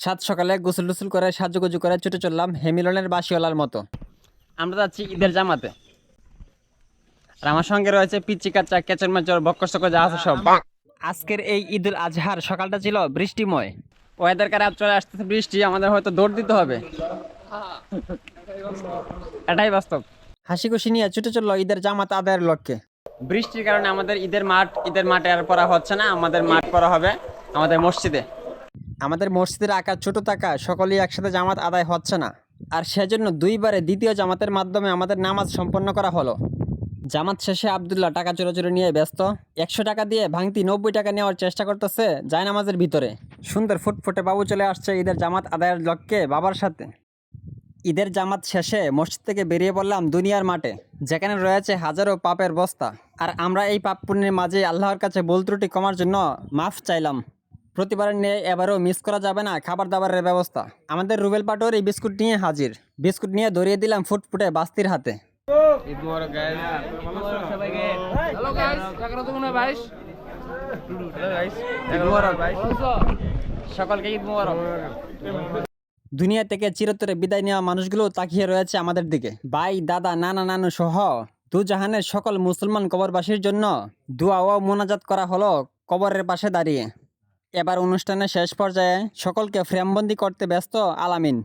সাত সকালে গোসল টোসল করে সাজুগুজু করে ছুটে চললাম হেমিলনের বাসিওয়ালার মতো। আমরা যাচ্ছি ঈদের জামাতে। আর আমার সঙ্গে রয়েছে পিচ্চি কাচ্চা কেচের মেচর বক্কর যা আছে সব। আজকের এই ঈদুল আজহার সকালটা ছিল বৃষ্টিময়। ওয়েদার খারাপ, চলে আসতেছে বৃষ্টি, আমাদের হয়তো দৌড় দিতে হবে। এটাই বাস্তব। হাসি খুশি নিয়ে ছুটে চললো ঈদের জামাত আদায়ের লক্ষ্যে। বৃষ্টির কারণে আমাদের ঈদের মাঠে আর পড়া হচ্ছে না, আমাদের মাঠ পড়া হবে আমাদের মসজিদে। আমাদের মসজিদের আকার ছোট থাকা সকলেই একসাথে জামাত আদায় হচ্ছে না, আর সেজন্য দুইবারে দ্বিতীয় জামাতের মাধ্যমে আমাদের নামাজ সম্পন্ন করা হলো। জামাত শেষে আব্দুল্লাহ টাকা চোরাচুরি নিয়ে ব্যস্ত। 100 টাকা দিয়ে ভাঙতি 90 টাকা নেওয়ার চেষ্টা করতেছে জায়নামাজের ভিতরে। সুন্দর ফুটফুটে বাবু চলে আসছে ঈদের জামাত আদায়ের লক্ষ্যে বাবার সাথে। ঈদের জামাত শেষে মসজিদ থেকে বেরিয়ে পড়লাম দুনিয়ার মাঠে, যেখানে রয়েছে হাজারো পাপের বস্তা। আর আমরা এই পাপ পুণ্যের মাঝে আল্লাহর কাছে ভুল ত্রুটি কমার জন্য মাফ চাইলাম। প্রতিবারের নিয়ে এবারও মিস করা যাবে না খাবার দাবারের ব্যবস্থা। আমাদের রুবেল পাটোর এই বিস্কুট নিয়ে হাজির। বিস্কুট নিয়ে ধরিয়ে দিলাম ফুটফুটে বাস্তির হাতে। ঈদ মোবারক গাইস। সবাইকে হ্যালো গাইস, কাকরা তো মনে ভাই। হ্যালো গাইস, ঈদ মোবারক ভাই। সকলকে ঈদ মোবারক। দুনিয়া থেকে চিরতরে বিদায় নেওয়া মানুষগুলো তাকিয়ে রয়েছে আমাদের দিকে। ভাই, দাদা, নানা, নানু সহ দু জাহানের সকল মুসলমান কবরবাসীর জন্য দোয়া ও মোনাজাত করা হলো কবরের পাশে দাঁড়িয়ে। এবার অনুষ্ঠানের শেষ পর্যায়ে সকলকে ফ্রেমবন্দি করতে ব্যস্ত আলামিন।